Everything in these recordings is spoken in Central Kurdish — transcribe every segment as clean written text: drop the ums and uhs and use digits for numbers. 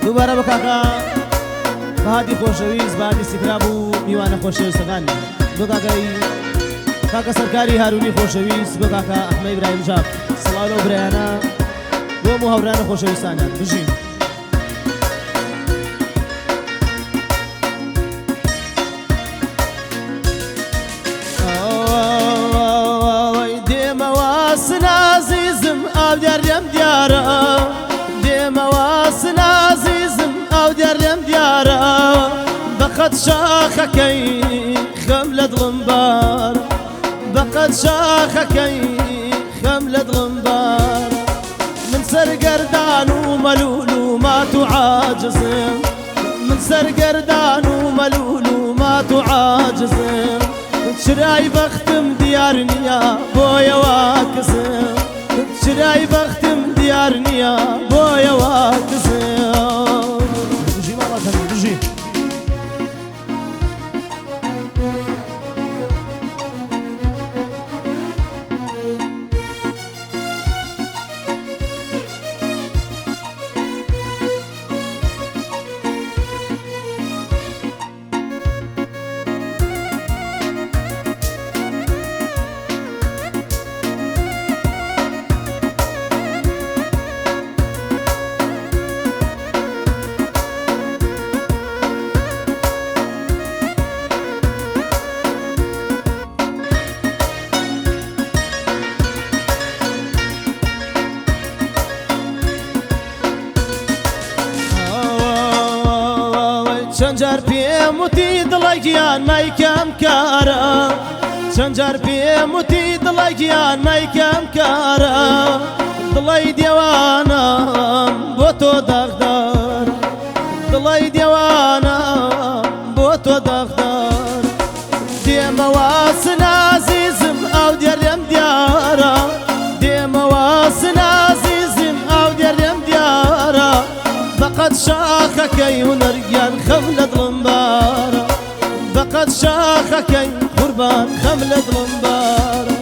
دووبارە بە کاکا بەهادی خۆشەویست بەهادی سیکرا بوو میوانە خۆشەویستەکانی بۆ کاکای کاکە سەرکاری هارونی خۆشەویست بۆ کاکە ئەحمەد ئیبراهیم ژاب سڵاو لەو برایانە بۆ هەموو هەورانە خۆشەویستانیان بژین عزيزم او ديارم ديارا ديما واصل عزيزم او ديارم ديارا بقت شاخكي خملة غنبار بقت شاخكي خملة غنبار من سر قردان وملول وما تعاجزم من سر قردان وملول وما تعاجزم شراي بختم ديارني يا بويا واكسم شراي بختم ديارني يا بويا واكسم بجي مرة ثانية بجي چنجار پیم وتی دڵگیان مایکم کارا چنجار پیم وتی دڵگیان مایکم کارا دڵی دیوانم بۆ تۆ دەغدار دڵی دیوانم بۆ تۆ دەغدار دێمە واسن عزیزم ئەو دێرێم دیارە دێمە واسن عزیزم ئەو دێرێم دیارە بقد شاخكي ونرجان خملة غنبارة بقد شاخكي قربان خملة غنبارة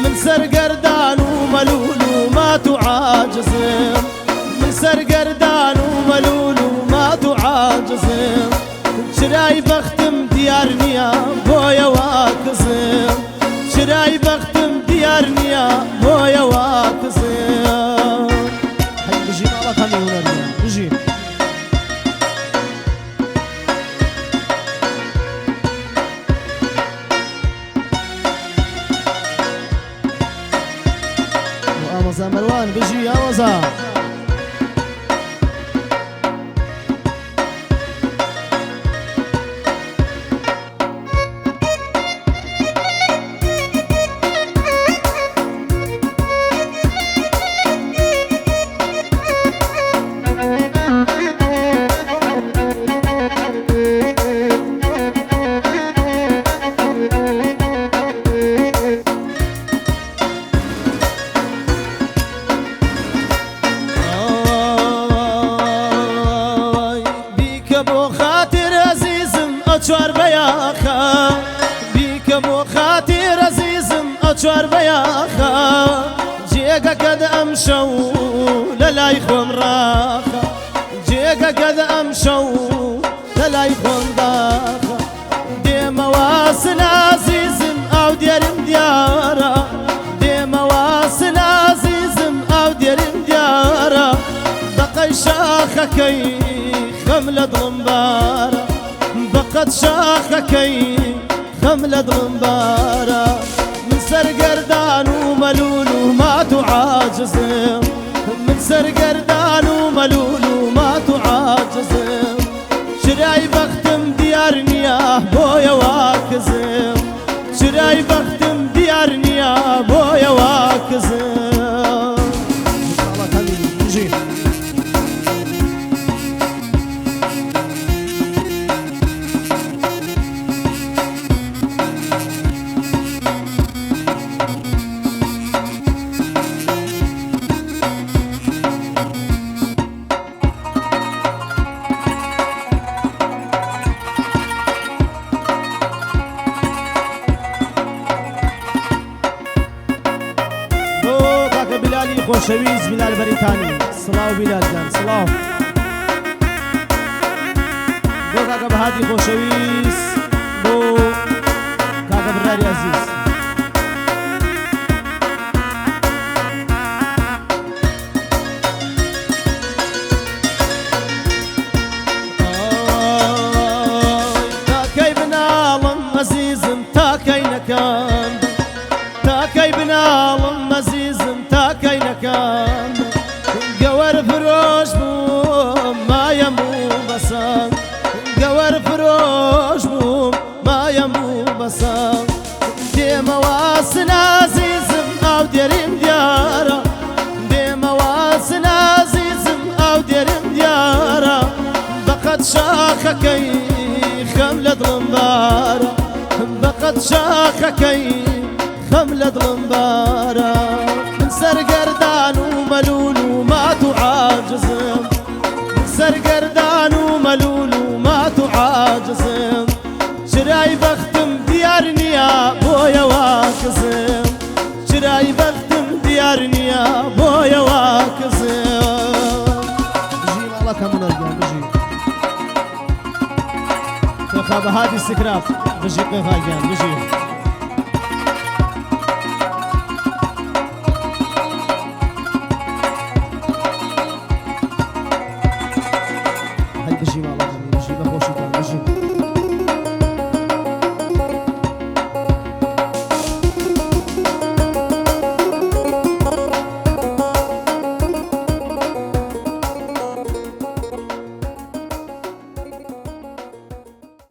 من سر قردان وملول وما تعاجزم من سر قردان وملول وما تعاجزم شراي بختم ديارني يا بويا واكزم شراي بختم ديارني يا بويا واكزم هاي بجي مرة ثانية ونرجان بجي وامزا مروان بجي امزا چوار بیاخا بیک بو خاطر عزیزم چوار بیاخا جیگا کد امشو للای خوم راخا جیگا کد امشو للای خوم داخا دیم واسن عزیزم او دیرم دیارا دیم واسن عزیزم او دیرم دیارا بقی شاخکی خملة غنبارة بقد شاخكي خملة غنبارة من سر قردان وملول وما تعاجزم من سر قردان وملول وما تعاجزم شراي بختم ديارني يا بويا واكزم شراي بختم ديارني يا بويا واكزم خوشویز بلال بریتانی سلاو بلال جان سلاو بۆ کاکە بەهادی خۆشەویست بۆ کاکە براری عەزیز تاکەی بناڵم عەزیزم تاکەی نەکەم تاکەی بناڵم عەزیزم تاکەی نەکەم گەوەر فرۆش بووم مایم بوو بەسەم گەوەر فرۆش بووم مایم بوو بەسەم دێمەوە سنازیزم ئاو دێریم دیارە دێمەوە سنازیزم ئاو دێریم دیارە بەقەت شاخەکەی خەم لە دڵم بارە بەقەت شاخەکەی خەم لە دڵم بارە من سەرگەردان و مەلول و مات و عاجزم سەرگەردان و مەلول و مات و عاجزم چرای بەختم دیار نییە بۆیەوە کزم چرای بەختم دیار نییە بۆیەوە کزم بژی ماڵەکە منەرگیان بژی قێخا بەهادی سکراف بژی قێخاگیان بژی هەی بژی ماڵەکە